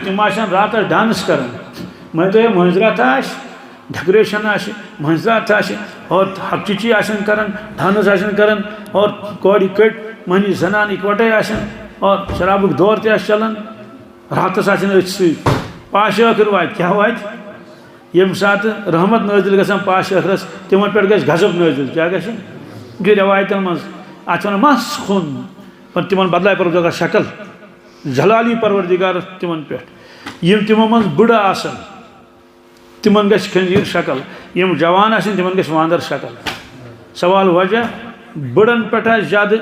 तिम रात डांस कर मैं तो मंजरात डेकोरेशन मंजरात और हकचिची कर डांस कर और कौड़ी कट मनी जनान इकवटे और शराबुक दौर ते चलान रात पाश ٲखिर वात क्या वात यम सात रहमत नाजिल गसान पाश ٲखिरस तिमन पे गस गजब नाजिल क्या गस गई रवायतन मज अत वन मस खुन पर तिमन बदलाय परवरदिगार शक्ल जलाली परवरदिगार तिमन पे यम तिमो मज बुढ़ आसन तिमन गस खंजीर शक्ल यम जवान आसन तिमन गस वांदर शक्ल सवाल वजह बुढ़न पे ज्यादा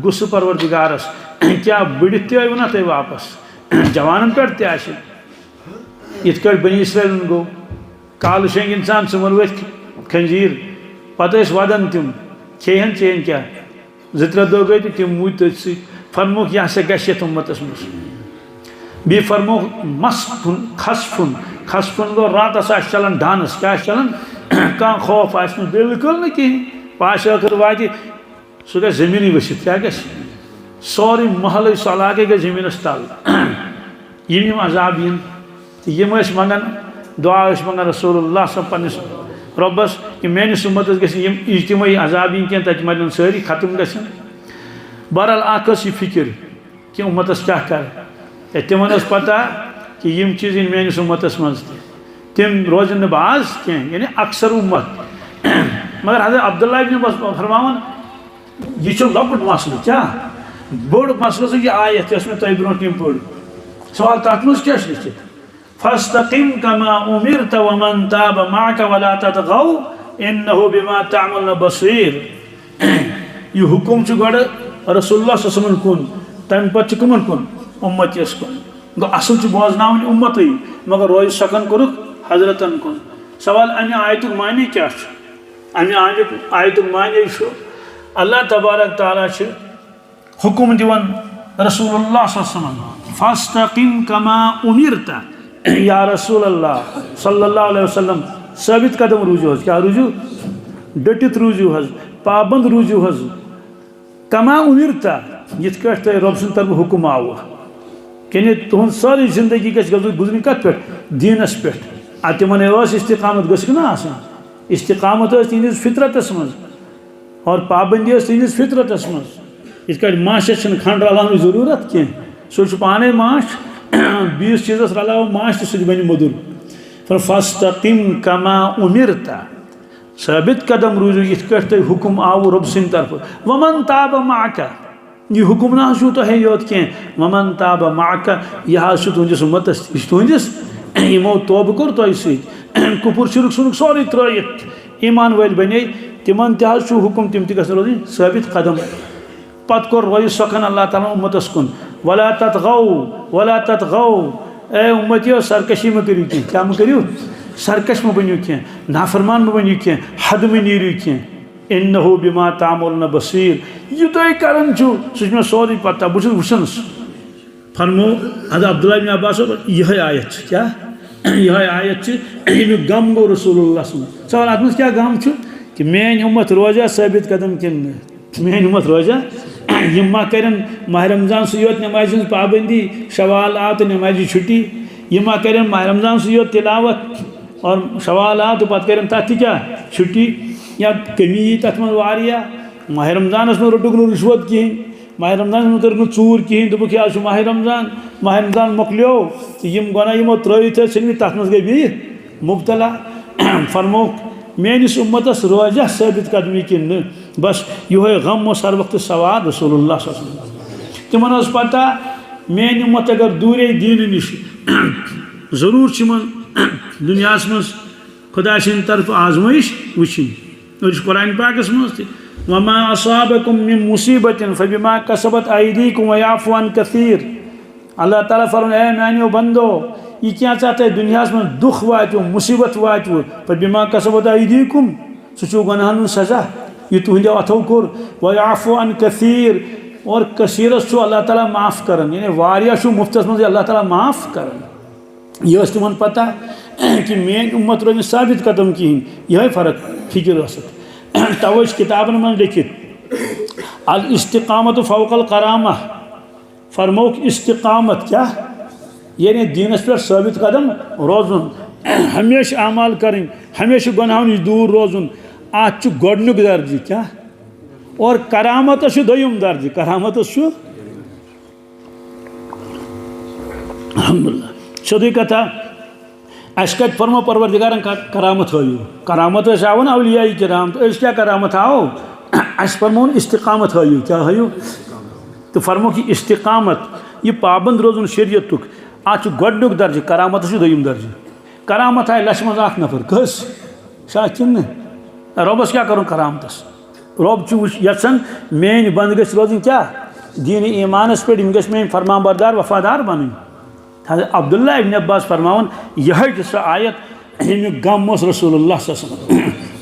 गुस्स परवरदिगारस क्या बुढ़ित ते ना तुम वापस जवान पे इत बनी इसराइल गो काल शेंग इंसान सुमन वो खंजीर पत वदन तिम खेहन चेन क्या त्रे दो गई तो तिम मूत तथ फरमोक यह ग उम्मतस मज बी फरमोक मस फुन खस फुन गो रात चलान डांस क्या चलान कह खौफ आ बिल्कुल ना कहें पाश ٲखिर वात सह ग जमीन वसित क्या ग सोरे महल सह इलाके ग जमीनस तल यम अजाब इन यम मंगान दुआ मंगान रसूलुल्लाह सब पन्निस रब्बस कि मेनिस उम्मतस गस यम इज्तिमाई अजाब इन कह तत मरन सारी खत्म गसन बहरहाल अख फिक्र कि उम्मतस क्या कर तिमन पता कि यम चीज इन मेनिस उम्मतस मज तिम रोजन बाज कह यानी अक्सर उम्मत मगर हज़रत अब्दुल्लाह इब्न फरमावन यह लकुट मसल क्या बोड़ मसल यह आयत में तुम ब्रो पढ़ सवाल तथ मज क्या लिखित फस्तकिम कमा उमिरत वमन ताब माक वला ततगौ इन्नहु बिमा तामलून बसीर यह हुकुम गड रसूलुल्लाह सल्लल्लाहु अलैहि वसल्लम कुन तम पे कमन कुन उम्मतिस कुन गो असल बोजन उम्मत मगर रोज सकन कोरुक हजरतन कुन सवाल अमे आयत मानी क्या अमे आयत मानी अल्लाह तबारक तआला हुकुम दिवन रसूलुल्लाह सल्लल्लाहु अलैहि वसल्लम फस्तकिम कमा उमिरता या रसूलल्लाह सल्लल्लाहु अलैहि वसल्लम साबित कदम रूजू हज क्या रूजू डटित रूजू हज पाबंद रूजू हज कमा उमिरता यथ कट तुम रब सुंद तरफ हुकुम आव कह तुम सारी जिंदगी गुजरन कत पे दीनस पे तिमन इस्तिकामत गना इस्तिकामत तिहस फितरतस मज और पाबंदी तिहस फितरतस मज इत माशस खंड रलान जरूरत कह सह पाने माश बीस चीज़ रलाव माश तो सह बन मधुर फस्तकिम कमा उमिरता साबित कदम रूजू इत तुम हुकुम आव रब सिंद तरफ वमन ताब माका यह हुकुम ना तुह योत कह वमन ताब माका यह तुंदिस उम्मतस तुंदिस यमो तोब कोर तुह सत कुपुर शुरुक सुनुक सोरे त्रयित ईमान वल बने तिमन तह हुकुम तिम तक रोज साबित कदम पत कोर रोज सखन अल्लाह ताला उम्मतस कुन वला ततगौ ए उम्मतियो सरकशी में करू कह क्या मह करू सरकश में बनो कह नाफरमान में बनो कह हद में नीरू कह इन्नहु बिमा तामलून बसीर यह तुम करान सह सोरे पता बहुत वुचन फरमो हज़रत अब्दुल्लाह इब्न अब्बास यह आयत क्या यह आयत अमुक गम गो रसूलुल्लाह सवाल अत मज क्या गम कि मेन उम्मत रोजा साबित कदम कि मेन उम्मत रोजा यम मा करन माह रमजान सयोत नमाज पाबंदी शवाल आ तो नमाजी छुट्टी यम मा करन माह रमजान सयोत तिलावत और शवाल आ तो पत करन तथ क्या छुट्टी या कमी तथ मज वारिया माह रमजानस में रोटुक रिश्वत कहें माह रमजान में कर चूर कहें दोपक आज माह रमजान मोकलो यम गना यमो त्रयित तथ मज गई मुबतला फरमोक मेनिस उम्मतस रोजा साबित कदमी कि बस यह गम सर वक्त सवार रसूलुल्लाह सल्लल्लाहु अलैहि वसल्लम तिमन पता मेन उम्मत अगर दूरे दीन निश जरूर दुनिया मज खुदा सिंद तरफ आजमाइश वुचिन कुरान पाकस मज वमा असाबकुम मिन मुसीबतिन फबिमा कसबत अयदीकुम व याफु अन कसीर अल्लाह ताला फरमाए मानियो बंदो यह क्या चाहता है दुनिया में दुख वात मुसीबत वात पर बिमा कसबत अयदीकुम सह गुनाहन सजा यह तुंदो अथो कोर व याफु अन कसीर और कसीरस अल्लाह ताला माफ़ करन यानी वारिया मुफ्तस मज अल्लाह ताला माफ़ करन यह तिमन पता कि मेन उम्मत रोज साबित कदम कहें यह फ़र्क फिक्र तवे किताबन मन लिखित अल इस्तिकामत फ़ौक़ल करामा फरमोक इस्तिकामत क्या यानी दीनस पे साबित कदम रोजुन हमेशा अमाल करें हमेशा गुनाहों नश दूर रोजुन आज गोडनुक दर्ज क्या और करामत दोयम दर्ज करामत अल्हम्दुलिल्लाह सदी कथा अस कत फरमा परवरदिगारन करामत हो करामत आवन अवलिया किराम तो क्या करामत आओ अस फरमोन इस्तिकामत हो क्या हो तो फरमो कि इस्तिकामत ये पाबंद रोजुन शरीयत आज गोडनुक दर्ज करामत दोयम दर्ज करामत आय लश मज नफर कस शाह रबस क्या करूँ करामतस रब यन मेन बंद गस रोजन क्या दीन ईमानस पे मेन फरमान बरदार वफादार बन अब्दुल्ला इब्न अब्बास फरमावन यह सह आयत यमुक गम रसूलुल्लाह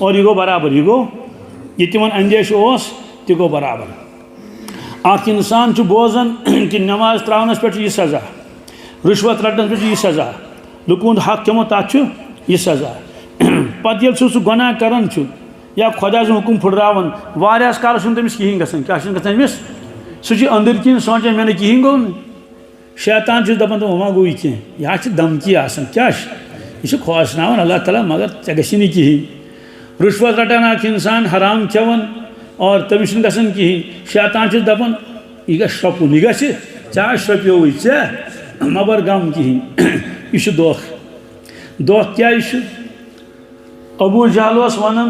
और यह गो बराबर यह गो ये तिमन अंदेश तह गो बराबर अख इंसान बोजान कि नमाज त्रावनस पे यह सजा रिश्वत रटनस पे यह सजा लुकुंद हक चमो तथ यह सजा पे सह गुनाह करान या खुदा सु हुकुम फुटरावन वारियास कालस तमिस कहीं गसान क्या अमिस सह अंदर किन सोचान मे कहीं गो शैतान दपान तो वमा गो यह धमकी क्या यह खोसनावन अल्लाह ताला मगर ऐ गि कहीं रिश्वत रटान अख इंसान हराम चवन और तमिस गसान कहीं शैतान दपान यह गपुन यह गा शप्यो मबर गम कहीं यह दोख क्या अबू जहल वनान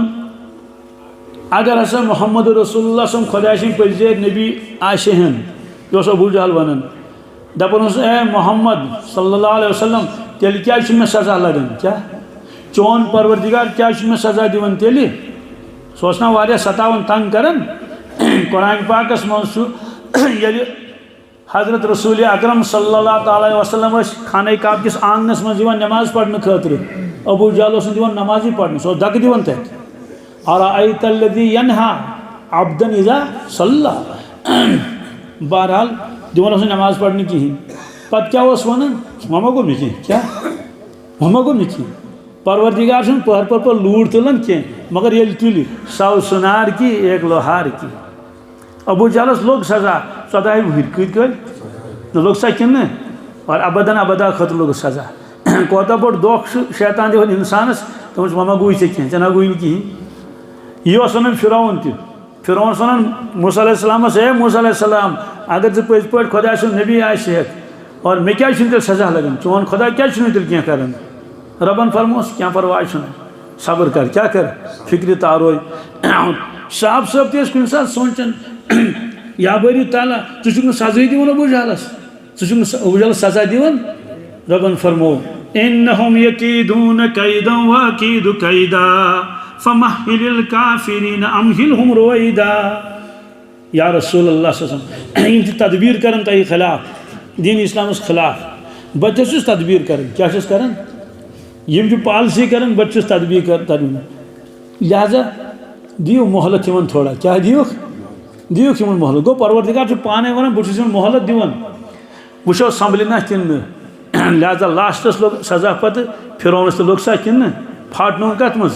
अगर हसा मोहम्मद रसूलुल्लाह खुदा पजर नबी आशहन यह अबू जहल वनान दपान ए मोहम्मद सल्लल्लाहु अलैहि वसल्लम तेल क्या मे सजा लगन क्या चोन परवरदिगार क्या मे सजा दिवन तेल सह वारिया सतावन तंग करन कुरान पाकस मज हजरत रसूल अकरम सल्लल्लाहु अलैहि वसल्लम खाने काब किस आंगनस मज नमाज पढ़ने खतर अबू जहल दिवन नमाजी पढ़ने सह दक दिवन तक अराअयतल्लज़ी यन्हा अब्दन इज़ा सल्ला बहरहाल दिवन नमाज पढ़ने कहीं पत क्या वनान वमा गो मे क्या वमा गो मे परवरदिगार पहर पर लूट तुलान कह मगर ये तुल 100 सुनार की 1 लोहार की अबू जहलस लोग सजा 14 वहर कत लोग सा कि और अबदन अबदा खत लोग सजा कोता बोड़ दोख शैतान दिवन इंसानस तमस वमा गो कह चना गो कहीं यह वन फिरौन फिरौन वन मूसा अलैहिस्सलामस ए मूसा अलैहिस्सलाम अगर ज़ पज पे खुदा नबी आह और मे क्या तेल सजा लगन चोन खुदा क्या तेल क्या कर रबन फरमोस क्या परवाह सब्र कर क्या कर फिक्र तारो साहब साहब ते कुन सात सोचन या बरी ताला तुझ सजा दिवन अबू जहलस अबू जहल सजा दिवन रबन फरमो इन्नहुम यकीदून कैदन व अकीदु कैदा फमहिलिल काफिरीन अमहिलहुम रुवैदा या रसूलुल्लाह सल्लल्लाहु अलैहि वसल्लम तदबीर करन तय खिलाफ दीन इस्लामस खिलाफ बच्चस तदबीर करन क्या करन यम पॉलिसी करन बच्चस तदबीर कर लिहाजा दियो मोहलत यमन थोड़ा क्या दियो मोहलत गो परवरदिगार पाने वन बहुत मोहलत दिवन वो संभलना किन लिहाजा लास्टस लोग सजा पत फिरौनस तो लोग सा किन फाटन कत मज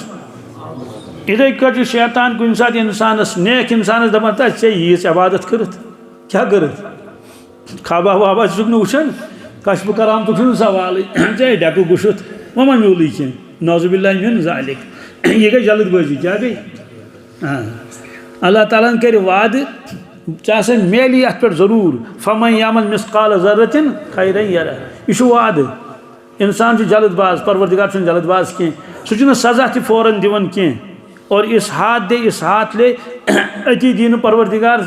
इधे कट शैतान कुन सात इंसानस नेक इंसानस दपान चे यीज इबादत कर क्या कर खाबा वाबा वुचान कशब कराम तुक सवाल चे डेकु गुशुत वमा म्यूल कह नौजुबिल्लाहि मिन ज़ालिक यह गई जल्दबाजी क्या गई अल्लाह ताला कर वाद चाहे मेली अत पे जरूर फमन यामल मिसकाल ज़र्रतिन खैरन यरा यह वाद इंसान जल्दबाज परवरदिगार जल्दबाज कह सह सजा त फौरन दिवन कह और इस हाथ ले अति दीन परवरदिगार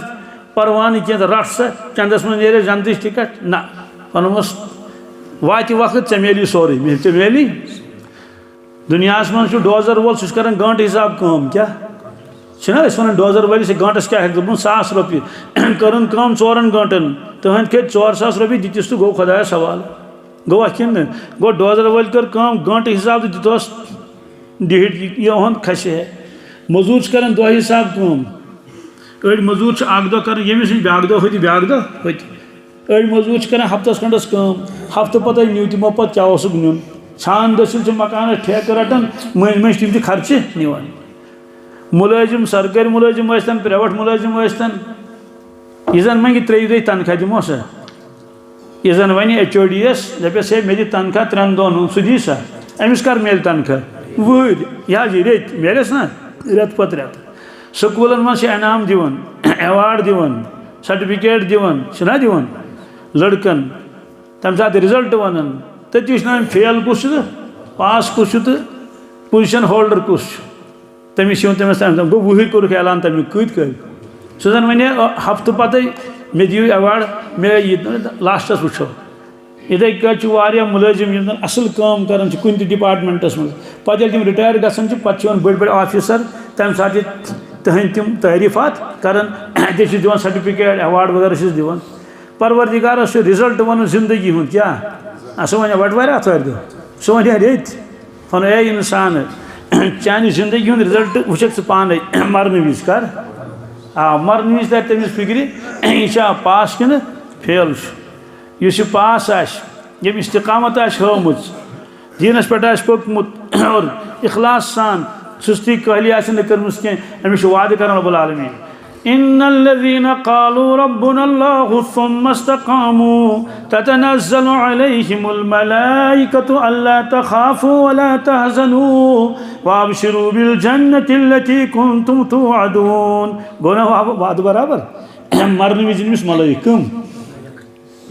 परवान कह रट सा चंदस मन ने जनतच टिकट ना वनमस वात वक्त ऐ मेली सोरे ऐ मेली दुनिया मज डोजर वोल सह कर गंट हिसाब कम क्या वन डोजर वलिस गंटस क्या हेक 1,000 रुपये कर 4 गंटन तहद खत 4,000 रुपये दितिस तो गो खुदाया सवाल गो कि गो डोजर वल कर गंट हिसाब तो दितोस डिहट यह खस है मजूर कर दह हिसाब कम अड़ मजूर अख दह कर यमिस ब्याक दह होती ब्याक दह होती अड़ मजूर कर हफ्तस खंडस कम हफ्त पत न्यू तमो पे क्या नुन छान दसिल मकान ठेक रटान मज मज तम खर्चे निवान मुलाजिम सरकारी मुलाजिम प्राइवेट मुलाजिम यह जन मंगे 3 तनख्वाह दिमो सा यह जन वन HODs दपस है मे तनख्वाह 3 दोन सह दी सा अमिस कर मिल तनख्वाह वहर यह रेत मिलस ना रेत पत रेत स्कूलन मज इनाम दिवन एवार्ड दिवन सर्टिफिकेट दिवन छना दिवन लड़कन तम सात रिजल्ट वन तथि वुचन फेल कुछ पास कुछ तो पोजिशन होल्डर कुछ तमिस तमिस गो वहर कोर ऐलान तमिक कत कर सह जन वन हफ्त पत मे दिव एवार्ड मे लास्टस वो इथे कह मुलाजिम असल काम कर कुन डिपार्टमेंटस मज पे तम रिटायर गसान पे बड़ बड़ ऑफिसर तम सात तहद तम तारीफात कर दिवान सर्टिफिकेट एवार्ड वगैरह दिवान परवरदिगार रिजल्ट वन जिंदगी हूँ क्या सह वन बटवार आथवार दह सह वन रेत वन ए इंसान चान जिंदगी हूँ रिजल्ट वुक पान मरने विज कर मरने विज तर तमिस फिक्र यह पास कि फेल इस पास यम इस्तिकामत हमुत दीनस पे पकमुत और इखलास सान सुस्ती कहली कर्म अमिस वाद कर रब्बुल आलमीन इन्नल्लज़ीना क़ालू रब्बुनल्लाहु सुम्मा इस्तक़ामू ततनज़्ज़लु अलैहिमुल मलाइकतु अल्ला तख़ाफ़ू वला तहज़नू वअबशिरू बिल जन्नतिल्लती कुन्तुम तुअदून गोना वाद बराबर मरने विज अमिस मलाइकम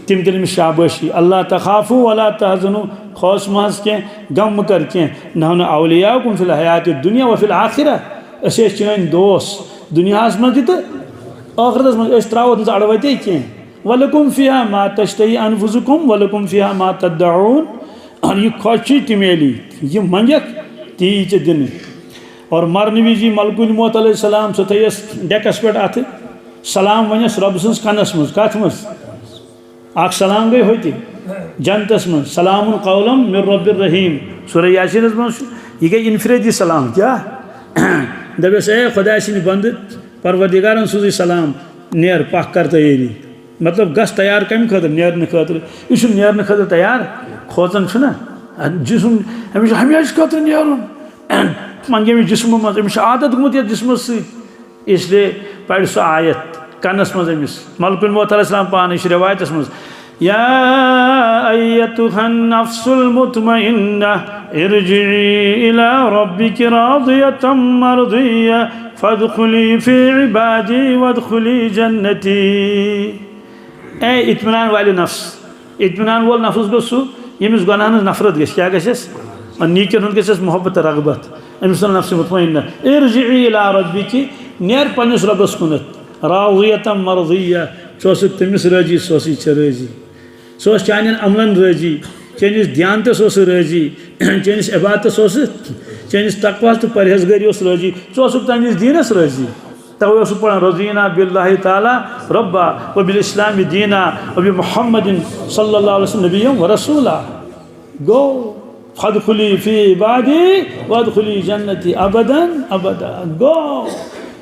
तिम दिल शाबाशी अल्लाह तखाफू वला तहज़नू खौस महज के गम कर के नहन औलियाकुम फिल हयात दुनिया व फिल आखिरा असे चन दोस दुनिया मज तो आखिरत मज त्रो अड़वते कह वलकुम फिहा मा तश्तही अनफुसुकुम वलकुम फिहा मा तद्दऊन और यह खुश ति मेली यह मंगक ती दिन और मरने विज मलकुल मौत अलैहिस्सलाम सह थयस डेकस पे अथ सलाम वनस रब सन्स कनस मज कथ मज आख सलाम गई होती जनतस मज सलाम कौलम मिर रब्बिर रहीम सूरह यासीन मज यह गई इनफरेदी सलाम क्या दपस ए खुदा सिंद बंद परवरदिगारन सूजी सलाम नेर पख कर तैयारी मतलब गस तैयार कम खतर नेरने खतर यह नेरने खतर तैयार खोचन जिसम अमिस हमेशा खतर नेरुन मन यमिस जिस्म मज अमिस आदत गुमुत ये जिस्म इसलिए पढ़ सह आयत कनस मज अमिस मलकुल मौत अलैहिस्सलाम पान इस रिवायतस मज या अय्यतुहन नफ्सुल मुतमइन्ना इरजिई इला रब्बिकी रादियतम मर्दिया फदखुली फी इबादी वदखुली जन्नती ए इत्मीनान वाली नफ्स इत्मीनान वोल नफ्स गो सह यमिस गुनाह नफरत गस क्या गस नीकन गस मोहब्बत रगबत अमिस नफ्स मुतमइन्ना इरजिई इला रब्बिकी नेर पन्निस रब्बस कुनत रादियतम मर्दिया सह तमिस राजी सह राजी सह चान अमलन राजी चानिस ध्यानतस राजी चानिस इबादतस चानिस तकवा तो परहेजगारी राजी सह तमिस दीनस राजी तवे पढ़ान रज़ीना बिल्लाहि ताला रब्बा व बिल इस्लामी दीना व बि मुहम्मदिन सल्लल्लाहु अलैहि वसल्लम नबिय्यन व रसूला गो फदखुली फी इबादी वदखुली जन्नती अबदन अबदा गो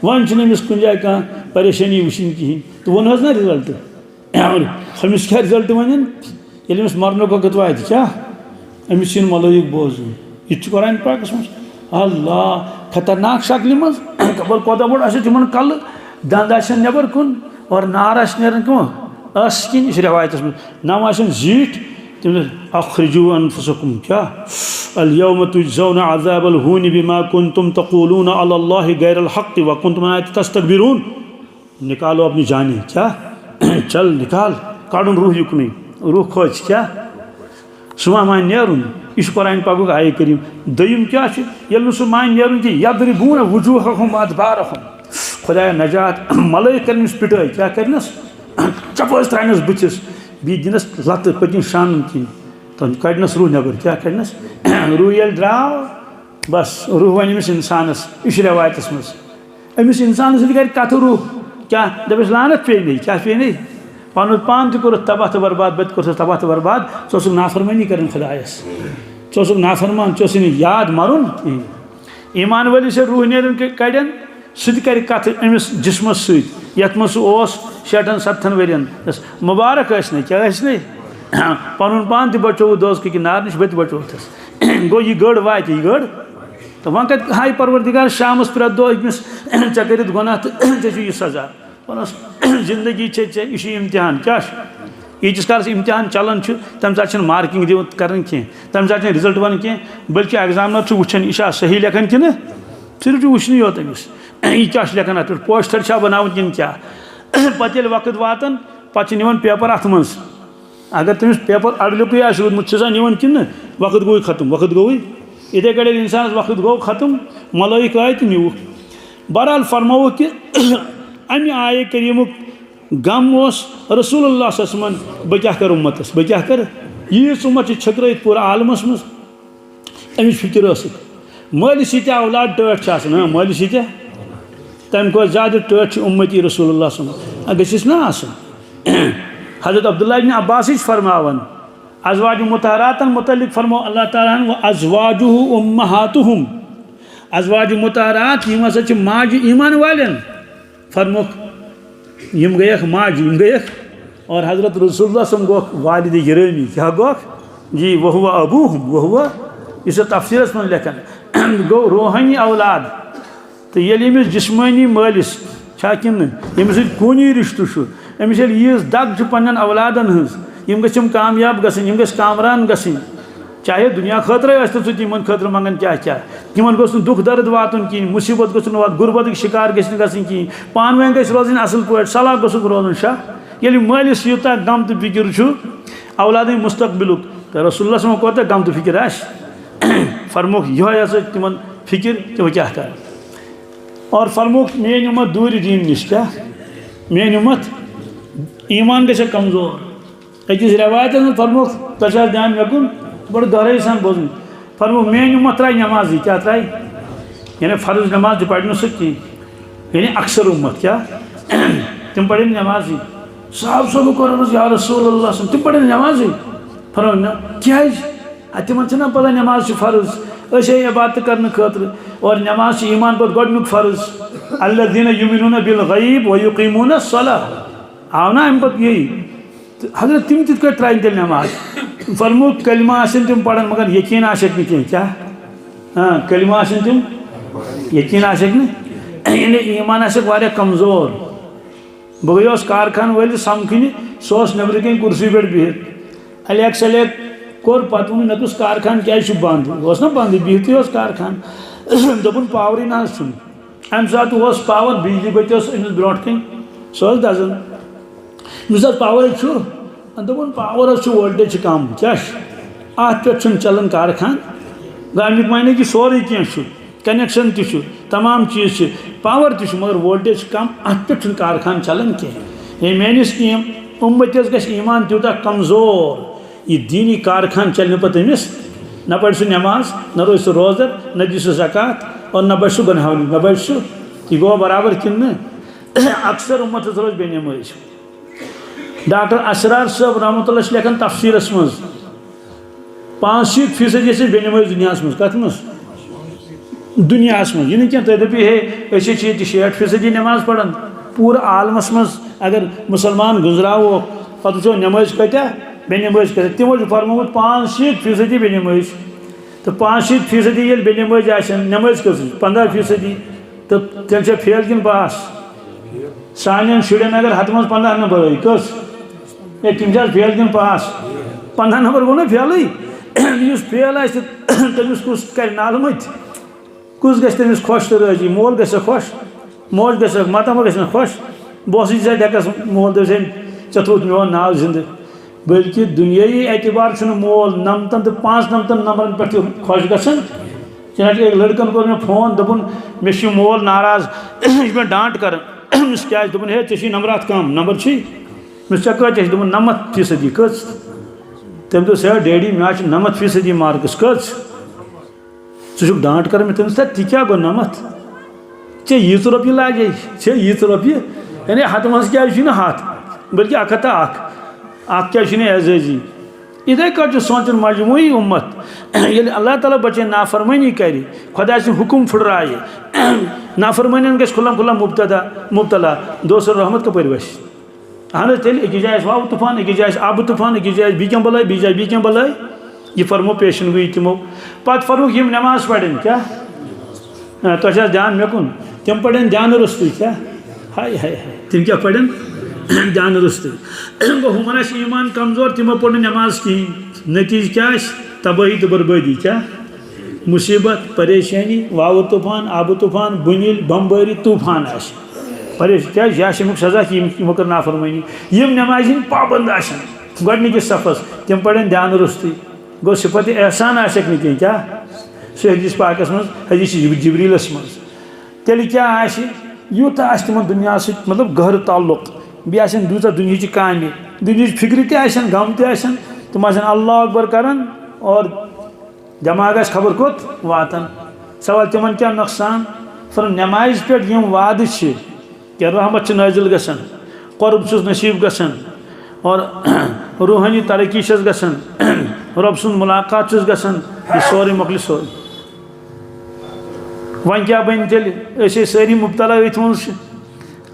वन अमिस कुन जाए कह परेशानी वुन कहें तो वन ना रिजल्ट अमिस क्या रिजल्ट वन ये मरन वक्त वात क्या अमिस मलाइक बोजन यह कुरान पाकस मज अल्लाह खतरनाक शक्ल मज खबर कोता बोड़ तिमन कल दंद नबर कुन और नार नेरान कम किन इस रिवायतस मज नम जीठ तम अखरिजू अनफुसकुम क्या अल-यौम तुजज़ौना अज़ाबल हून बिमा कुन्तुम तक़ूलून अलल्लाहि गैरल हक़्क़ि व कुन्तुम अन आयातिही तस्तकबिरून निकालो अपनी जाने क्या चल निकाल काड़ुन रूह युकनी रूह खोज क्या सह मान नेरुन यह कुरान पाकुक आय करीम दयम क्या ये सह मान नेरुन कि यदरिबून वुजूहहुम व अदबारहुम खुदा नजात मलाइक करनस पिटाई क्या करनस चपस त्रानस बुथिस बी दिनस लत पतिम शान किन तो कड़नस रूह नबर क्या कड़नस रूह ये द्राव बस रूह वन अमिस इंसानस इस रिवायतस मज अमिस इंसान सत कर कथ रूह क्या दपस लानत पे नहीं क्या पे नहीं पन पान तह तबाह तो बर्बाद बत कर तबाह तो बर्बाद सह नाफरमानी कर खुदायस सह नाफरमान चे याद मरुन ईमान वाली से रूह नेरन कड़न सह कर कथ अमिस जिस्मस सत मज सह 60-70 वरियन मुबारक क्या पन पान तह बचो दोज कि नार नश बत बचोथस गो यह गड़ वात यह गड़ तो वह कत हाय परवरदिगार शामस प्रे दो अमिस ऐ कर गुनाह तो यह सजा वनस जिंदगी चे यह इम्तिहान क्या यीटिस कालस इम्तिहान चलान तम सात मार्किंग कर तम सात रिजल्ट वन कह बल्कि एग्जामिनर वुचान यह सही लेखन कि सिर्फ वुचन योत अमिस यह क्या लेखन अत पोस्टर छा बनावन कि क्या पे वक्त वातान पे निवान पेपर अत मज अगर तमिस पेपर अड़लुक रूदमुत निवान कि वक्त गो खत्म वक्त गो इथे कड़े इंसान वक्त गो खत्म मलाइक आए तो न्यूक बहरहाल फरमाओ कि अमि आय करीमुक गम रसूलुल्लाह सल्लल्लाहु अलैहि वसल्लम बह क्या कर उम्मतस बह क्या कर यीस उम्मत छकरत पूरा आलमस मज अमिस फिक्र मालिस यह औलाद टट मालिस यह तम को ज्यादा टट उम्मती रसूलुल्लाह सल्लल्लाहु अलैहि वसल्लम गसिस ना हजरत अब्दुल्लाह इब्न अब्बास फरमावन अज़वाज मुतहरातन मुतल्लिक फरमो अल्लाह ताला व अज़वाजुहु उम्महातुहुम अज़वाज मुतहरात यम हसा माज ईमान वालन फरमो यम गयक माज यम गयक और हजरत रसूलुल्लाह सल्लल्लाहु अलैहि वसल्लम गो वालिद गिरामी क्या गो जी वह हुआ अबूहुम वह हुआ इस तफसीरस मन लेखन गो रूहानी औलाद तो ये जिस्मानी मालिस यमिस कूनी रिश्तु अमिस यीज दग पन्न औलादन हज यम गम कामयाब गम कामरान गि चाहे दुनिया खतर तिम खतर मंगन क्या क्या तिम गोस दुख दर्द वातन कहें मुसीबत गोस वात गुरबत शिकार गि कहें पान वन गो रोजन असल पे सलाह गोस रोजन शाह ये मालिस यूत गम तो फिक्र औलाद मुस्तकबिलुक तो रसूलुल्लाह कोत गम तो फिक्र आश फरमोक यह तिम फिक्र तो क्या कर और फरमोक मेन उम्मत दूर दीन निश क्या मेन उम्मत ईमान गि कमजोर अकिस रवायत फरमोक तशा ध्यान मेकुन बड़ गहराई सान बोजन फरमोक मेन उम्मत त्राय नमाजी क्या त्राय यानी फर्ज नमाज पढ़ कहें यानी अक्सर उम्मत क्या तुम पढ़े नमाजी साहब सब कर या रसूलुल्लाह तुम पढ़े नमाजी फरम न क्या तिमन ना पता नमाज फर्ज अस इबादत करने खतर और नमाज ईमान पर गोडनुक फर्ज अल्लज़ीना युमिनूना बिल गैब व युकीमूना सलाह आव ना अम पे यही हजरत तिम तित त्राइन तेल नमाज फरमो कलिमा तिम पढ़ान मगर यकीन आशक कह क्या हाँ कलिमा तिम यकीन आशक यानी ईमान आशक वारिया कमजोर बह गई कारखान वाल समखन सह नबर कन कुर्सी पे बिहित अलेक सलेक कोर पत वो नकुस कारखान क्या बंद ना बंद बिहत कारखान दोपन पावर ना अम सात पावर बिजली बत्ती अमिस ब्रो कन सह दजान मिस पावर दोपन पावर वोल्टेज कम क्या अत पे चलान कारखान अमिक माने कि सोरे कह कनेक्शन तमाम चीज़ पावर मगर वोल्टेज कम अत पे कारखान चलान कह मेनिस उम्मतस गि ईमान तूत कमजोर यह दीनी कारखान चलने पे अमिस न पढ़ नमाज न रोज सह रोज़र न दी ज़कात और न बच गनहवनी न बच यह गो बराबर किन अक्सर उम्मत रोज बेनमाज डॉक्टर असरार साहब रहमतुल्लाह लेखन तफसीरस मज 65% बेनमाज दुनिया मज कत मज दुनिया मज यह क्या तुम दपी हे 60% नमाज पढ़ान पूरा आलमस मज अगर मुसलमान गुजराव पे वो नमाज कत्या बेनमाज कत्या तमो फरमोत 65% बेनमाज तो 65% ये बेनमाज नमाज कस 15% तो तेल फेल कि पास सान शुरन अगर हथ मज 15 नंबर कस तम फेल कि पास 15 नंबर गो ना फेल फेल तमिस कुस कर नालमत कुस गमिस खुश तो राजी मोल गस खुश मोज गस मातम गस खुश बस डेकस मोल दस ऐ थोत मोन नाव जिंद बल्कि दुनियाई एतबार मोल 9 तो 5 नंबर पे खुश गसन चनाच एक लड़कन कोर मे फोन दोपन मे मोल नाराज मे डांट कर क्या दोपन हे ऐ नंबरात कम नंबर मे चे कत दोपन 90% कच तम दोस हे डैडी मे 90% मार्क्स कच ज़ुक डांट कर तमिस ती क्या गो 90 चे यीच रोपये लागे चे यीच रोपये यानी हथ मज क्या हथ बल्कि 1 हथ क्या एजाजी इथे कट सोचन मजमूई उम्मत ये अल्लाह ताला बचे नाफरमानी कर खुदा हुकुम फुटराए नाफरमानी गि खुल्लम खुल्लम मुबतला दोसर रहमत कपर वस अहन तेल एक जाए वाव तूफान एक जाए आब तूफान एक जाए बी क्या बल बी जाए बी क्या बल यह फरमो पेशन गई तमो पे फरमो यम नमाज पढ़न क्या तुझा ध्यान मेकुन तम पढ़न ध्यान रुस्तु क्या हाय हाय हाय तम क्या पढ़न ध्यान रुस्त गो हुमन ईमान कमजोर तमो पोड़ नमाज कहीं नतीज क्या तबाही तो बर्बादी क्या मुसीबत परेशानी वाव तूफान आब तूफान बुनिल बम्बारी तूफान क्या यह सजा कि यमो कर नाफरमानी यम नमाज पाबंद गडनिकिस सफस तम पड़न ध्यान रुस्ती गो सिफत एहसान आशक नी क्या सह हदीस पाकस मज हदीस जिब्रीलस मज तेल क्या यूता तिम दुनिया मतलब गहर ताल्लुक बी दूत दुनिया कामि दुनिया फिक्र तन गम तम अल्लाह अकबर करान और दिमाग खबर कोत वातन सवाल तिमन क्या नुकसान फिर नमाज पे यम वाद क्या रहमत नाजिल गसन क़ुर्ब नसीब गसन और रूहानी तरक्की गसन रब सुन मुलाकात गसन यह सोरे मकल सोरे वन क्या बन तेल सारी मुबतला अथ मज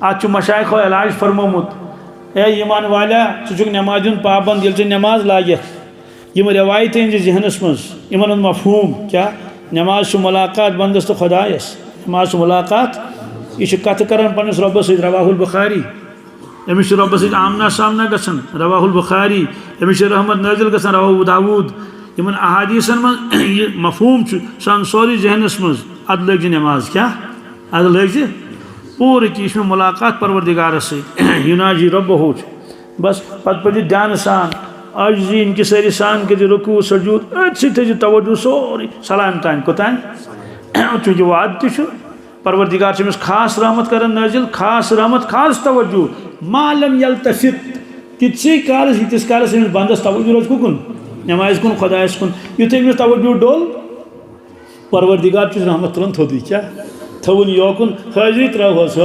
अत मशाइखो इलाज फरमोमुत ए ईमान वाला चुक नमाज पाबंद ये नमाज लाग यम रवायत जहनस मज इन मफहूम क्या नमाज मुलाकात बंदस तो खुदायस नमाज मुलाकात यह कथ कर पन्नस रब्बस रवाहुल बुखारी अमिस रब्बस आमना सामना गसन रवाहुल बुखारी अमिस रहमत नाजिल गसन रवाहु दाऊद इन अहादीसन मज मफहूम सान सोरी जहनस मज अद लग नमाज क्या अद लग पूरे कि इसमें मुलाकात परवरदिगार से युनाजी रब हो बस पत पे ध्यान सान आजी इनकी सारी सान के रुकू सजूद अ तवज्जो सोरी सलाम तान कोतान चूँकि वाद तु परवरदिगार से खास रहमत कर नाजिल खास रहमत खास तवज्जो मालम यल्तफित तिथि काल यीतिस कालस बंदस तवज्जो रोज कुन नमाज कुन खुदायस कुन युथे अमिस तवज्जो डोल परवरदिगार रहमत तुरंत थोदी क्या थवन योकुन हाजरी त्रहस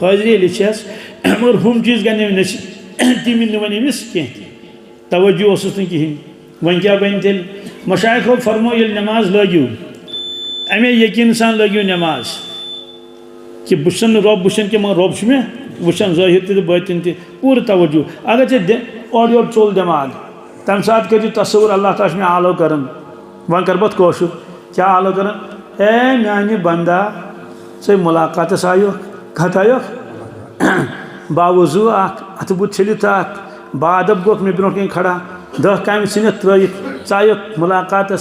हाजरी लिखस मगर हम चीज़ गए तम वन अमिस कह तवज्जो कहें वन क्या बन तेल मशाइखो फरमो ये नमाज लगियो अमे यकीन सान लगियो नमाज कि बुशन रब बुशन के मगर रब मे वुचान ज़ाहिर तो बातिन तह पूरे तवज्जो अगर चे और योर चोल दिमाग तम सात कर तस्वुर अल्लाह ताला मे आलो कर वन कर बत कौशुर क्या आलो कर ए मानी बंदा से मुलाकात आयो कत आयो बावजू अथ बुत छलित बादब गो मे ब्रो खड़ा 10 काम इन त्रयित मुलाकात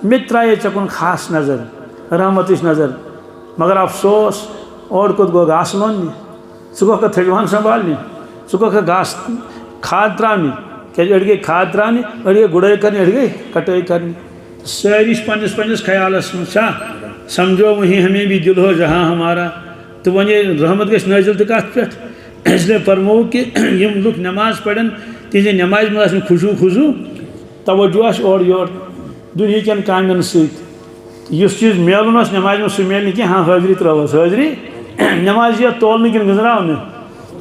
मे त्राये चकुन खास नजर रहमत नजर मगर अफसोस और कुछ गो घास लोन सह थजवान संभालने सह घास खाद त्राने क्या अड़ गई खाद त्राने अड़ गई गुड़ाई करने अड़ गई कटाई करने सारी पन्नस पन्नस ख्यालस मजा समझो वहीं हमें भी दिल हो जहाँ हमारा तो वह रहमत गई नाजिल तो कत पे इसलिए फरमो कि यम लुक नमाज पढ़न तिज नमाज में खुशू खुशू तवज्जो और योर दुनिया कन कामन सस चीज़ मेलन नमाज में सह मेल क्या हाँ हाजरी त्रवस हाजरी नमाज यह तोल कि गंजरावन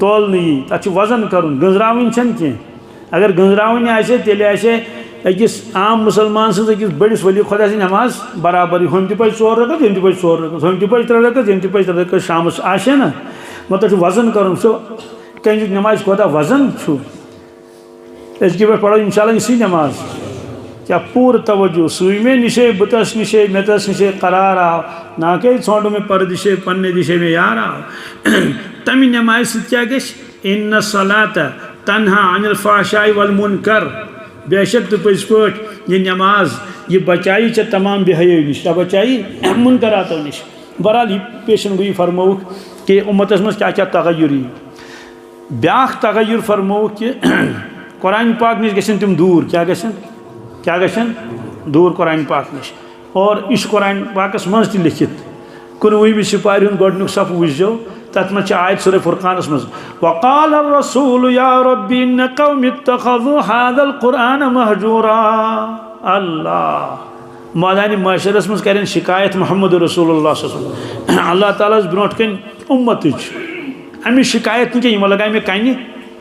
तोल तथ वजन कर गंजरावन कह अगर गंजरावन तेल अकिस आम मुसलमान सकिस बड़िस वली खुदा नमाज बराबर हम तह पे 4 रकत हम तह पे 4 रकत हम तह पे 3 रकत हम तह पे 3 रकत शामस आशे ना मतलब वजन कर कहीं नमाज खुदा वजन पे पढ़ो इंशाल्लाह इसी नमाज क्या पूर तवज्जो सुमे निशे बुतस निशे मेतस निशे करार आओ ना के छोड़ो में पर दिशे पन्ने दिशे में यार आओ तमी नमाज से क्या गश इन्न सलात तन्हा अनिल फाहशाई वल मुनकर बेशक तो पज पे ये नमाज ये बचाई चे तमाम बेहयाई नश बचाई मुनकरातो नश बहरहाल यह पेशन गई फरमो कि उम्मतस मज क्या क्या तगय्युर ब्याख तगय्युर फरमो कि कुरान पाक नश गसन तम दूर क्या गसन दूर कुरान पाक नश और इस कुरान पाकस मज त लिखित 19 सिपाही गोडनुक सफ वुझो तथ मज आयत सूरह फुरकानस मज वक़ाल रसूल या रब्बी इन्न कौमी इत्तखज़ू हाज़ल कुरान महजूरा अल्लाह मौदानी माशरस मज करें शिकायत मोहम्मद रसूलुल्लाह सल्लल्लाहु अलैहि वसल्लम अल्लाह ताला ब्रोट कन उम्मत अमि शिकायत नी यमो लगाए मे कन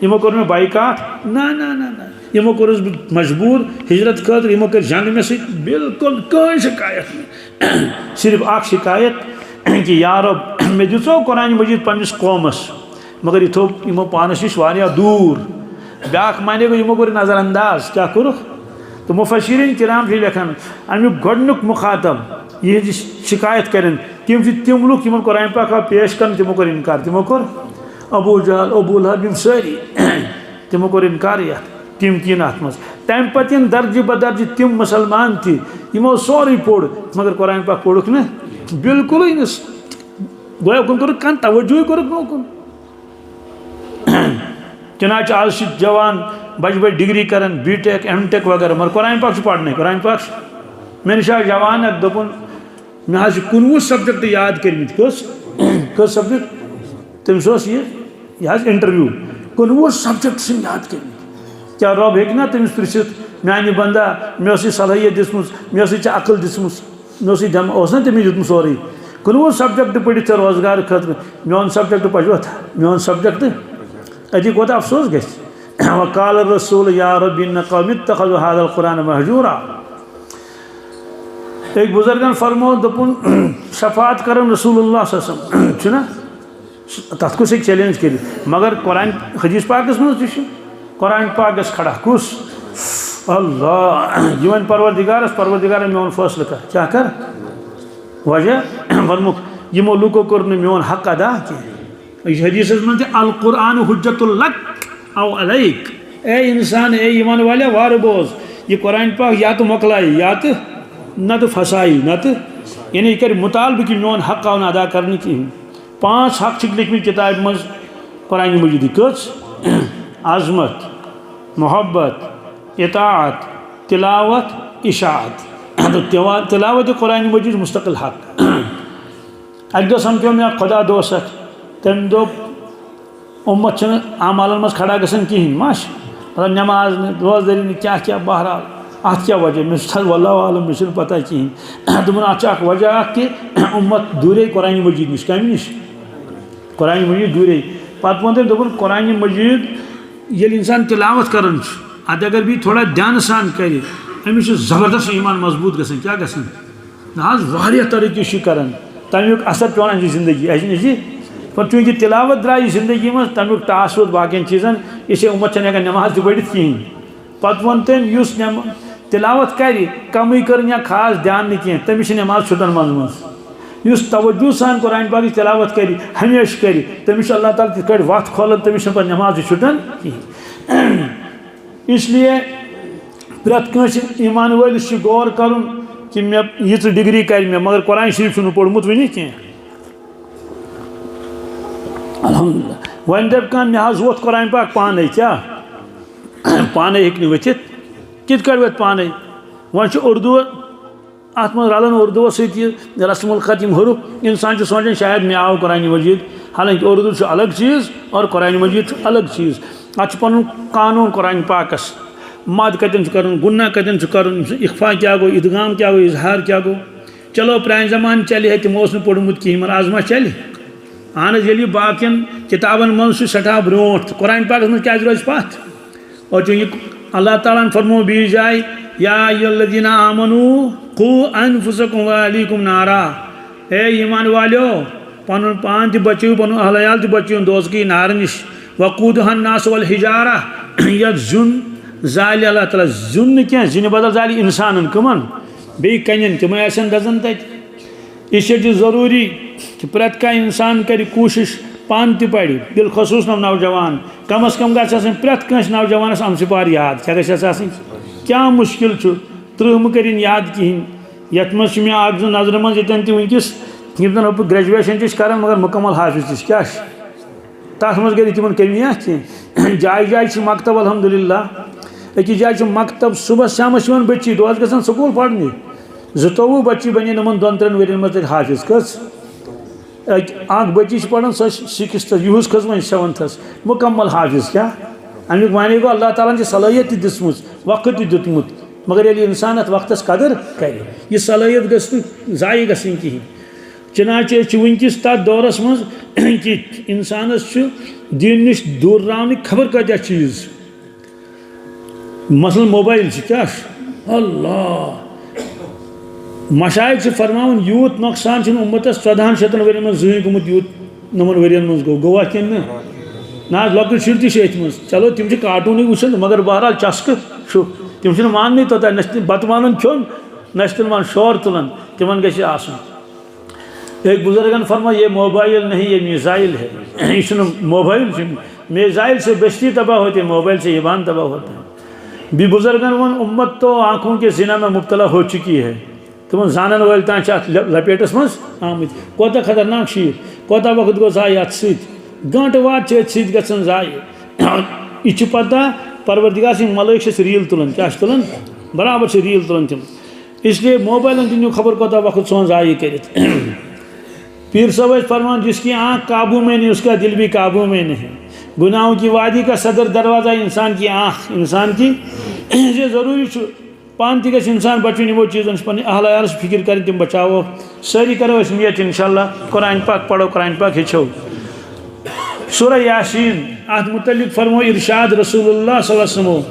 यमो कोर मे बाइकाट ना ना ना ना यमो कोरस मजबूर हिजरत खतर यमो कर जंग मे सत बिल्कुल कोई शिकायत सिर्फ आख शिकायत कि या रब मे दिसो कुरान मजीद पन्निस कौमस मगर यह थो यमो पानस नश वारिया दूर ब्याख माने गो यमो कोर नज़रअंदाज क्या कोर तो मुफस्सिरीन किराम लिखन अमुक गोडनुक मुखातब यह शिकायत करें तम लुक यमन कुरान पाक पेश कर तमो कोर इनकार तमो कोर अबू जहल अबू लहब यम सारी तमो कोर इनकार ये तम तीन अत मज तम पे दर्ज बदर्ज तम मुसलमान तमो सोरे पोड़ मगर कुरान पाक पोड़क ना बिल्कुल गोया उन कोर कान तवज्जो कोर नोकुन चुनाच आज जवान बज बज डिग्री करन बीटेक एमटेक वगैरह मगर कुरान पाक पढ़ने कुरान पाक मे निश जवान दोपन मे 19 सब्जेक्ट याद कर्मित कस सब्जेक्ट तमिस यह इंटरव्यू 19 सब्जेक्ट याद कर्मित क्या रब हेना तमिस पृछित मानी बंदा मे सलाहियत दिसम मे अकल दिसम मे ना तमिस दितम सोरे 19 सब्जेक्ट पढ़ रोजगार खतर मोन सब्जेक्ट पढ़ मोन सब्जेक्ट अति कोत अफसोस ग वकाल रसूल या रब्बी इन्न कौमी इत्तखज़ू हाज़ल कुरान महजूरा। एक बुजुर्गन फरमो दोपुन शफात करन रसूलुल्लाह सल्लल्लाहु अलैहि वसल्लम ना तथ कुछ एक चैलेंज कर मगर कुरान हदीस पाकस मज कुरान पाक खड़ा कुस अल्लाह यवन परवरदिगार मोन फैसला कर क्या कर वजह वनमुख यमो लुको कोर मोन हक अदा कह हदीस मज अल कुरान हुज्जतुल लक औ अलैक ए इंसान ए ईमान वाले वार बोज ये कुरान पाक या तो मकलाई या तो न तो फसाई न तो यानी कर मुतालबे कि मोन हक आव अदा करने की 5 हक लिखमित किताब मज कुरान मजीद कच आजमत मोहब्बत इताअत तिलावत इशाअत तो तिलावत कुरान मजीद मुस्तकिल हक अक समझो मे खुदा दोस्त तम दोप उम्मत आमालन मज खड़ा गसन कहें माश मतलब नमाज रोजदारी क्या क्या बहरहाल अत क्या वजह मे वल्लाहु आलम मे पता कहें दोपन अत वजह कि उम्मत दूरे कुरान मजीद नश कम नश कुरान मजीद दूरे पत वो दोपन कुरान मजीद ये इंसान तिलावत करन अत अगर भी थोड़ा ध्यान सान कर अमिस ज़बरदस्त ईमान मजबूत गसन क्या गसन वारिया तरक्की करान तमिक असर पेवान जिंदगी पर चूंकि तिलावत द्राई जिंदगी मज तमिक टास वोत बाकी चीज़न इसे उम्मत हेकान नमाज तह पढ़ कहें पत वो तम तिलावत कर कम कर या खास ध्यान कह तमिस नमाज छुटन मज तवज्जो सान कुरान पाक तिलावत कर हमेश कर तमिस अल्लाह ताला तिथ कट वत खोलन तमिस नमाज छुटन कहें इसलिए प्रत कंस ईमान वलिस गौर कर कि मे यीच डिग्री कर मे मगर कुरान शरीफ पोड़मुत वन कह अल्हम्दुलिल्लाह वन दप कह मे वोत कुरान पाक पान क्या पाने हेक वथित कित कट वत पाने वन उर्दू अत मज रलन उर्दू सत रस्मुल खत हरूफ इंसान सोचान शायद मे आव कुरान मजीद हालांकि उर्दू अलग चीज़ और कुरान मजीद अलग चीज़ अत पन कानून कुरान पाकस मद कतन कर गुन्ना कतन कर इख्फा क्या गो इदगाम क्या गो इजहार क्या गो चलो प्रान जमान चल तमो पोड़मुत कहें मगर आज मा चल अहन ये बाकियन किताबन मन सठा ब्रोट कुरान पाक मज क्या रोज पथ और चूंकि अल्लाह ताला फरमो बी जाए या अय्युहल्लज़ीना आमनू कू अनफुसकुम व अहलीकुम नारा ए ईमान वालो पन पान त बचो पन अहलयाल त बचो दोज़की नार निश वक़ूदुहन नास वल हिजारा यह जुन जाल अल्लाह ताला जुन क्या जिन बदल जाल इंसान कमन बे कन तम दजन तत इसलिए ज़रूरी कि प्रत का इंसान कर कोशिश पान त पढ़ बिलखसूस नौजवान कम अज़ कम गई प्रत कंस नौजवानस अमसिपार याद क्या गई क्या मुश्किल 30 कर याद कहें ये मे अज नजर मज ये वनकस ग्रेजुएशन कर मगर मुकम्मल हाफिज क्या तथ मज गई तिमन कमियाँ कह जाय जाय मकतब अल्हम्दुलिल्लाह अकिस जाय मकतब सुबह शामस बच्ची रोज ग स्कूल पढ़ने 22 बच्ची बने नमन 2-3 वरियन मज हाफिज कस बच्ची पढ़ान सो 6th यूस खस वो 7th मुकम्मल हाफिज क्या अमुक माने गो अल्लाह ताला सलाहियत दिसम वक्त दुतमुत मगर ये इंसान वक्त कदर कर यह सलाहियत गई जाय गई कहें चुनाचे वनकस तथ दौरस मज कि इंसानस दीन नश दूर रावन खबर कत्या चीज़ मसल मोबाइल क्या अल्लाह मशाइख फरमान यूत नुकसान उम्मतस 1400 वरियन मज जहन गुमुत यूत नमन वरियन मज गोवा कन ना लॉकड शुर मज चलो तम कार्टून वुचन मगर बहरहाल चस्क तम मान तोत बत मान चोन नश मान शोर तुलान तिमन गि एक बुजुर्गन फरमा ये मोबाइल नहीं ये मिसाइल है। इस मोबाइल मिसाइल से बस्ती तबाह होती है, मोबाइल से ईमान तबाह होता है। भी बुजुर्गन वन उम्मत तो आँखों के सिना में मुब्तला हो चुकी है, तुम जानन वाल तान लपेटस मज आमत कोता खतरनाक शीर कोता वक्त गो जाय अत गंट वात गन जाय। यह पता परवरदिगार सिंह मलाइक रील तुलन क्या तुलन बराबर से रील तुलन तम, इसलिए मोबाइल दिन खबर कोता वक्त सोन जाय कर। पीर साहब फरमान जिसकी आँख काबू में नहीं उसका दिल भी काबू में नहीं। गुनाहों की वादी का सदर दरवाज़ा इंसान की आँख, इंसान की ये ज़रूरी पान ती इंसान बचन यमो चीज़ों पे अहल अयाल फिक्र कर तुम बचाओ। सारी करो नियत इंशाअल्लाह कुरान पाक पढ़ो, कुरान पाक हेचो। सूरह यासीन अत मुतल्लिक फरमो इरशाद रसूलुल्लाह सल्लल्लाहु अलैहि वसल्लम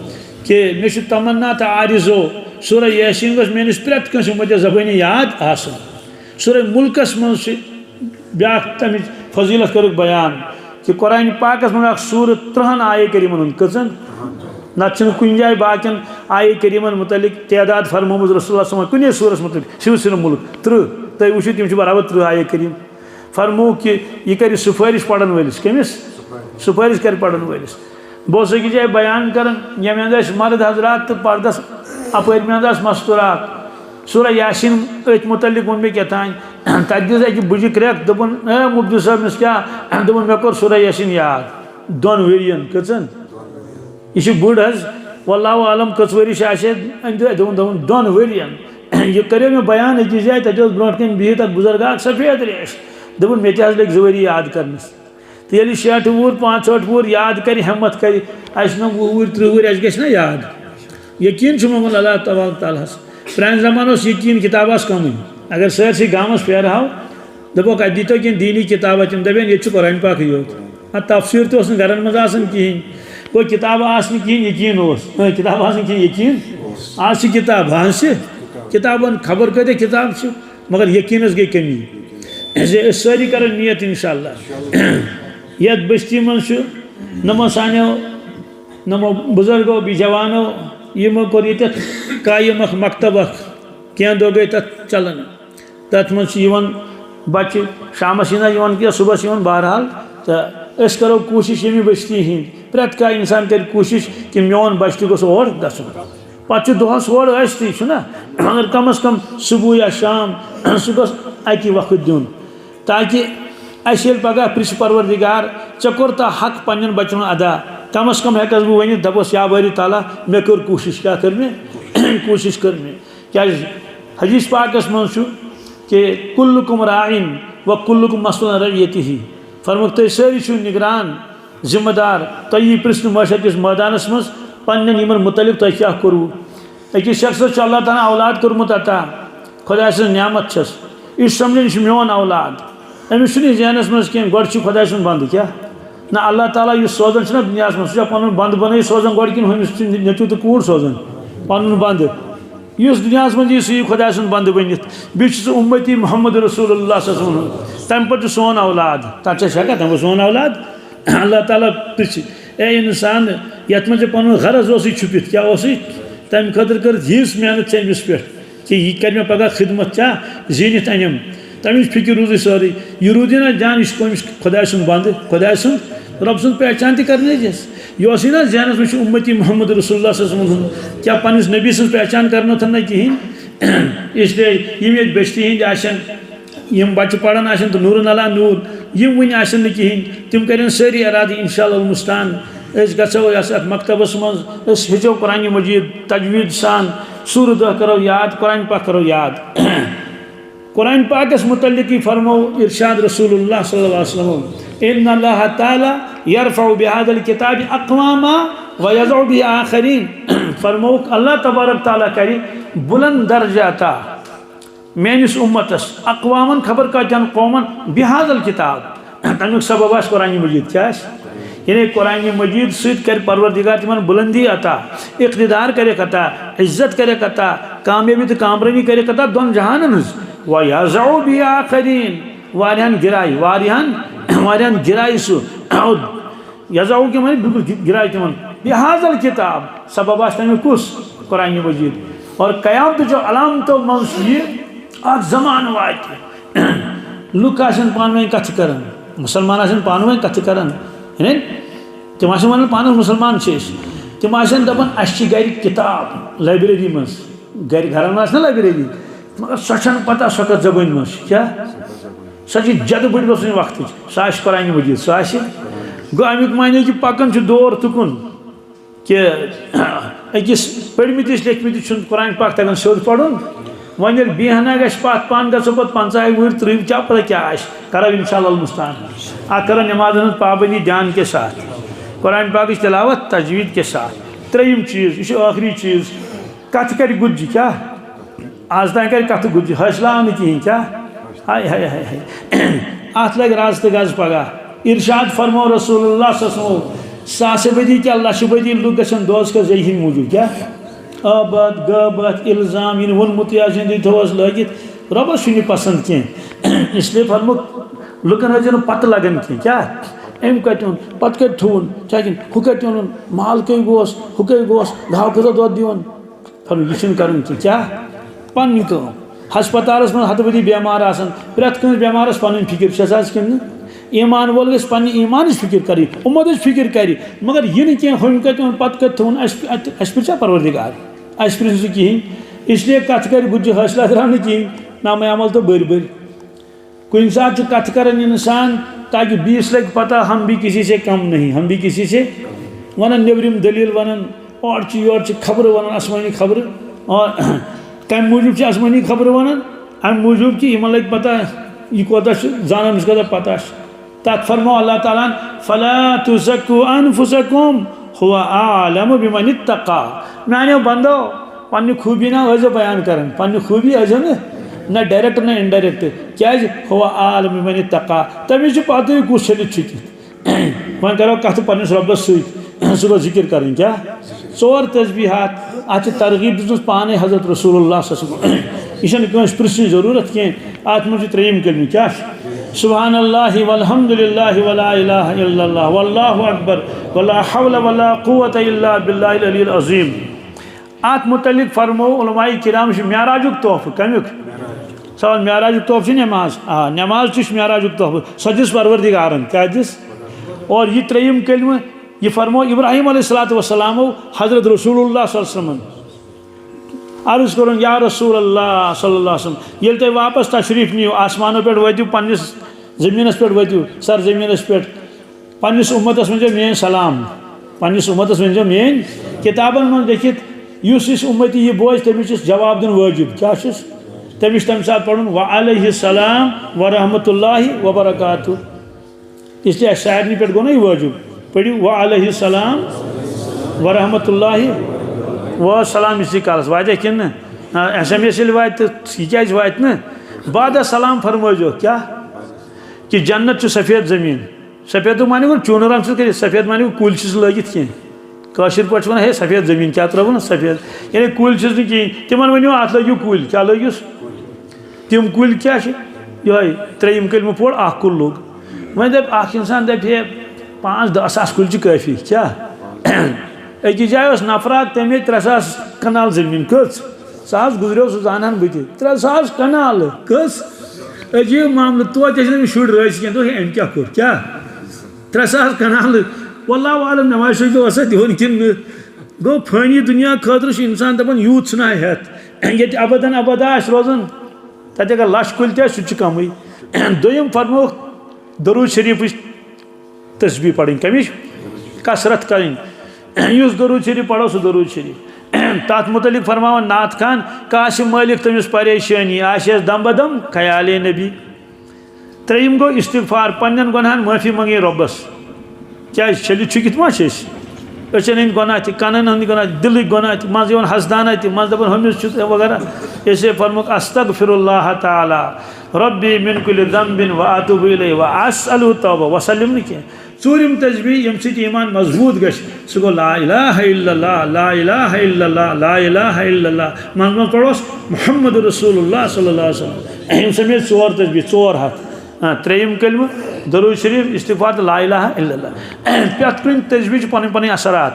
कि मे तमन्ना तो आरिज़ो सूरह यासीन गो मेनिस प्रेत कंस मध्य ज़बानी याद आसन। सूरह मुल्कस मज ब्या तमिच फजीलत कर बयान कि कुरान पाकस में सूर 3 आये करीमन कजन न कुन जाए बाकिन आये करीमन मुतलिक तदाद फरमोमुत रसूलुल्लाह कुन सूरस मुतलिक सिर्फ मुल्क 3 तुम वो तम बराबर 3 आये करीम फरमो कि यह कर सुफारिश पढ़न वलिस कमिस सुफारिश कर पढ़न वलिस। बहुत सकी जाए बयान कर मर्द हजरात तो पर्दस अपर में मस्तूरात। सूरह यासीन अत मुतलिक वो मे क्या तत दिस अकि बुझ क्रैक दोपन मुफ्ती साहब क्या दोपन मे कोर सूरह यासीन याद 2 वरियन कचन यह बुढ़ हज वल्लाहु आलम कस वरी दोपन 2 वरियन। यह करो मे बयान अकिस जाए तत ब्रो कन बिहित बुजुर्ग सफेद रेश दोपन मे तज लग 2 वरी याद करनस। तो ये 60 वुर 65 वुर याद कर हिम्मत कर 20 वुर 30 वुर गस ना याद। यकीन मोगन अल्लाह ताला प्रान जमान यकीन किताब कम अगर सरसी गामस फेरहाव दपोक दीतो कि दीनी किताब तम दपेन ये कुरान पाक योत तफसीर तो गरन मज कहें कोई किताब कहें यकीन किताब यकीन आज किताब किताबन खबर कत किताब मगर यकीनस गई कमी। सारी कर नियत इंशाअल्लाह ये बस्ती मज नमो सानो नमो बुजुर्गो बी जवानो यमो कोर ये कायम मकतब क्या दो गई तथ चलन तथ मज बच्चे शामस क्या सुबह बहरहाल तो करो कोशिश यमी बस्ती हंद प्रेत का इंसान कर कोशिश कि मोन बच्चे गोस और गन पे दोहस और ना मगर कम अज़ कम सुबह या शाम सह गोस अकि वक्त दिन ताकि अस पगह प्रिश परवरदिगार ऐ कोरता हक पन्न बचन अदा कम अज़ कम हेकस बह वन दपस या बारी ताला मे कर कोशिश क्या कर मे कोशिश कर मे क्या हदीस पाकस मज कि कुल्लुकुम राइन व कुल्लुकुम मसऊलुन अन रइयतिही फरमुक तुम सारी निगरान जिम्मेदार तुम यह प्रश्न महशर किस मैदानस मज पन्न यमन मुतलिक तुम क्या करू। अकिस शख्स अल्लाह ताला औलाद कोरमुत अता खुदा सज नियामत छस इस समझ यह मोन औलाद अमिस जहनस मज कह गो खुदा सुन बंद क्या ना अल्लाह ताला यह सोजान ना दुनिया मज सह पन बंद बन सोजान गो कि हमिस नेचु तो कूड़ सोजान पन बंद इस दुनिया मज यह खुदा सुन बंद बनित बीस उम्मती मोहम्मद रसूलुल्लाह तम पे सोन औलाद तथा हेका तम सोन औलाद अल्लाह ताला पृछ ए इंसान ये मज पन गरज छुपित क्या तम खतर कर यीस मेहनत अमिस पे कि यह कर मे पगह खिदमत क्या जीनित अनम तमिस फिक्र रूज सारी यह रूद ना जान यह खुदा सुन बंद खुदा सुन रब सुन पहचान तक यह ना जहनस में उम्मती मोहम्मद रसूलुल्लाह क्या पन्निस नबी सज पहचान कर ना कहें। इसलिए ये बस्ती हंद बच्चे पढ़ान तो नूर अला नूर यम वन कहें तम कर सारी इराद इंशाअल्लाह मुस्तान गो मकतबस मज हेचो कुरान मजीद तजवीद सान सूर 2 करो याद कुरान पाक करो याद। कुरान पाकस मुतल्लिक फरमो इरशाद रसूलुल्लाह सल्लल्लाहु अलैहि वसल्लम इन्ना अल्लाह ताला यरफउ बिहादल किताब अक़वामा व यज़उ बि आखरीन फरमो अल्लाह तबारक ताला करी बुलंद दर्जाता मेनिस उम्मतस अक़वामन खबर का जन कौमन बिहादल किताब तमिक सबब कुरान मजीद क्या यानी कुरान मजीद सत कर परवरदिगार तिमन बुलंदी अता इक़्तिदार करे कता इज्जत करे कता कामयाबी तो कामरानी करे कता दोन जहानन व यज़उ बि आखरीन वारियान गिराई सु यज़उ के मन बिल्कुल गिराई तिमन बिहादल किताब सबब तमिक कुस कुरान मजीद और क़यामत जो अलामतों मज यह जमान वात लुक आसन पान वन कथ करन मुसलमान आसन पान वन कथ करन तम आसन वन पान मुसलमान तम आसन दपन अस गर किताब लाइब्रेरी मज घर ना लाइब्रेरी मगर सह पता सह कत जबान मज क्या सह जद बड़ गई वक्त सह कुरान मजीद सह गो अमुक माने कि पकन दौर तुकुन कि अकिस पढ़मिस लेखमिस कुरान पाक तगन सोद पढ़ुन वन बेहना गि पत पान गो पे 50 वुर 30 क्या पता क्या करो इंशाअल्लाह मुस्तान करो नमाज पाबंदी ध्यान के साथ कुरान पाक तिलावत तजवीद के साथ त्रेयम चीज़ यह आखिरी चीज़ कथ कर गुज्ज क्या आज तक कर कथ गुज्ज हौसला कहें क्या हाय हाय हाय हाय अत लग राज तो गज पगह इरशाद फरमो रसूलुल्लाह सासबदी क्या लशबदी लुक गन दोस का जय हिंद मूजूब क्या आबद गबत इल्ज़ाम इन वोनमुत थोस लगित रबस पसंद कह इसलिए फरमो लुकन हजन पत लगन कह क्या अम कत पत कत थून चाहे हु कत ओन माल कई गोस हु कई गोस गाव कत दोद दिवन फरमो यह कर क्या पन्न कम हस्पताल मज हतबदी बेमार आसान प्रेत कंस बेमारस पन फिक्र कि ईमान वोल गस पन्ने ईमान फिक्र कर उम्मत फिक्र कर मगर यह कह हम कत पत कत थून अस पा परवरदिगार अस पृ कहें इसलिए कथ कर गुज्ज हौसला द्राव कहें नाम अमल तो बर बर कुन सात कथ कर इंसान ताकि 20 लग पता हम भी किसी से कम नहीं हम भी किसी से वन नबरिम दलील वन और योर खबर वन आसमानी खबर और कम मूजूब आसमानी खबर वन अम मूजूब कि यह लग पता यह कोता जान कोता पता तथ फरमो अल्लाह ताला फला तुज़क्कू अनफुसकुम हुवा आलमु बिमन इत्तक़ा मानो बंदो पन्नी खूबी ना वजह बयान करन पन्नी खूबी अजन ना डायरेक्ट ना इनडायरेक्ट क्या हुवा आलमु बिमन इत्तक़ा तमिस पता कुछ चलित वन करो कथ पन्निस रब्बस सह जिक्र कर क्या 4 तस्बीहात अत तरगीब दिस पाने हजरत रसूलुल्लाह यह पृछ जरूरत कह अत मज त्रेयम कलम क्या सुब्हानल्लाहि वल्हम्दुलिल्लाहि वला इलाहा इल्लल्लाह वल्लाहु अकबर वला हौला वला कुव्वता इल्ला बिल्लाहिल अलिय्यिल अज़ीम अत मुतल्लिक फरमो उलमाए किराम मेराजुक तोहफा कमुक सवाल मेराजुक तोहफा नमाज नमाज मेराजुक तोहफा सह दिस परवरदिगारन क्या दिस और यह त्रेयम कलम यह फरमो इब्राहिम अलैहिस्सलाम हजरत रसूलुल्लाह सल्लल्लाहु अलैहि वसल्लम अर्ज कर या रसूलल्लाह सल्लल्लाहु अलैहि वसल्लम ये तुम वापस तशरीफ नीव आसमानों पे वतु पन्निस ज़मीनस पे वतु सर ज़मीनस पे पन्निस उम्मतस वन मेन सलाम पन्निस उम्मतस वन मेन किताबन मन लिखित इस उम्मती यह बोझ तमिस जवाब दिन वाजिब क्या तमिस तम सात पढ़ुन व अलैहिस्सलाम व रहमतुल्लाहि व बरकातुहू इसलिए सारनी पे गो ना यह वाजिब पढ़ियो व अलैहिस्सलाम व रहमतुल्लाहि वो सलाम इसी कालस वात कि SMS वात यह वात न बाद सलाम फरमो क्या कि जन्नत सफ़ेद ज़मीन सफ़ेद माने वो चून रंग कर सफ़ेद माने कुल लगित कह पे वन हे सफ़ेद ज़मीन क्या त्रो ना सफ़ेद यानी कुल कहें तिम वनो अत लगे कुल क्या लगिस तम कुल क्या ये त्रेयम कलम पोड़ कुल लोग वह दप इंसान दप 5-10 सास कुल काफ़ी क्या अकिस जाए नफरा तमें 3,000 कनाल जमीन कस सह गुजरो सह जान बत 3,000 कनाल कस अजीब मामल तो शुर रस कह अम क्या कोर क्या 3,000 कनाल वल्लाहु आलम नमाज वसा दिवन कि गो फानी दुनिया खतर इंसान दपान यूत छना हेत ये अबदन अबदा रोजान तक अगर लश कुल तह कम दोम फरमो दरूद शरीफ तस्बीह पढ़ कमिश कसरत करें युस दरूद शरीफ पढ़ो सह दरूद शरीफ तथ मुतलिक फरमावन नात खान काश मालिक तमिस परेशानी आश दम बदम ख्याल नबी त्रेयम गो इस्तिगफार पन्न गुनाहन माफी मंगे रब्बस क्या चलित चुकित मा अचन हंद गुनाह कनन हंद गुनाह दिल गुनाह मज हसदाना मज दपान हमिस वगैरह ऐसे फरमुक अस्तगफिरुल्लाह ताला रब्बी मिन कुल्लि ज़ंबिन व अतूबु इलैहि व अस्अलुहु तौबा वसल्लम न कह चूरिम तस्बीह यम सत ईमान मजबूत गश सह गो ला इलाहा इल्लल्लाह ला इलाहा इल्लल्लाह ला इलाहा इल्लल्लाह मन पढ़ोस मुहम्मद रसूलुल्लाह सल्लल्लाहु अलैहि वसल्लम यम समेत 4 तस्बीह 4 हाथ त्रेयम कलम दरूद शरीफ इस्तिगफार तो ला इलाहा इल्लल्लाह प्रत कुन तस्बीह पन पन असरात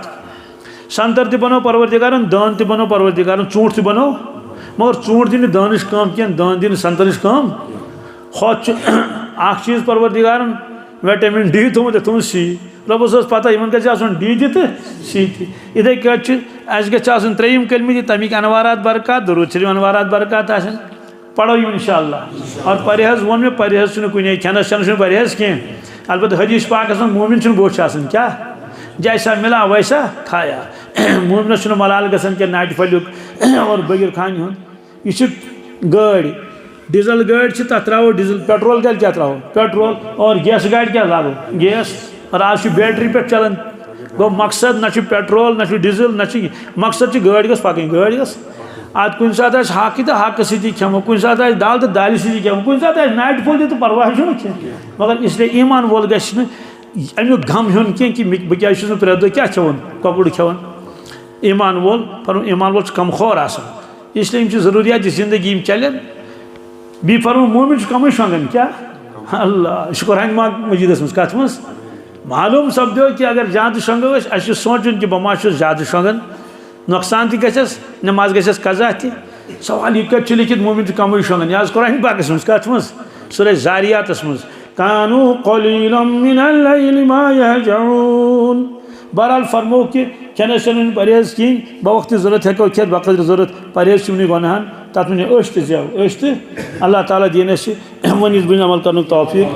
संतर त बनो परवरदिगारन दान त बनो परवरदिगारन चूंट त बनो मगर चूंट दिन दानिश कम कह दान दिन संतरिश कम होत चीज़ परवरदिगारन विटामिन डी थोमुत तुम सी रबस पता इन गन डी तो सी इथे कम त्रेयम कलमे तमिक अनवारात बरकत दरूद शरीफ अनवारात बरकत पढ़ो इंशाअल्लाह। और परहेज वो मे परहेज कुछ खनस चनस परहेज कह अलबत्त हदीस पाक मोमिन बोझ क्या जैसा मिला वैसा खाया मोमिनस मलाल गसन के नाट फलुक और बगिर खान यह गाड़ी डीजल गाड़ी तथ त्रो डीजल पेट्रोल क्या त्रो पेट्रोल और गैस गाड़ी क्या लागो गैस और आज बैटरी पे चलान गो मकसद ना पेट्रोल ना डीजल ना मकसद गाड़ी गस पकन गाड़ी गस अत कुछ सात हक तो हक सी खेमो कुछ सात दाल तो दाल सी खेमो कुछ सात नाट फुल तो परवाह मगर इसलिए ईमान वोल गम गम हेन कि बह क्या प्रे दह क्या खेवन ककुड़ खेवन ईमान वोल पर ईमान वोल कम खोर आसान इसलिए जरूरियात जिंदगी चलन बी फरमो मोमिन कम शोंगन क्या अल्लाह यह कुरान मजीदस मज कत मज मालूम सपदो कि अगर ज्यादा शोंगो अस सोचन कि बह ज्यादा शोंगन नुकसान तस नमाज गस कजा सवाल यह कत लिखित मोमिन कम शोंगन यह कुरान पाकस मज कत मज सूरह जारियातस मज कानू कलीलन मिनल लैलि मा यहजऊन बहरहाल फरमो कि खनस चन परहेज कहीं बवक्त जरूरत हेको खेत बकदर जरूरत परहेज गुनाहन तथ मे अल्लाह ताला दिन वन अमल कर तौफीक।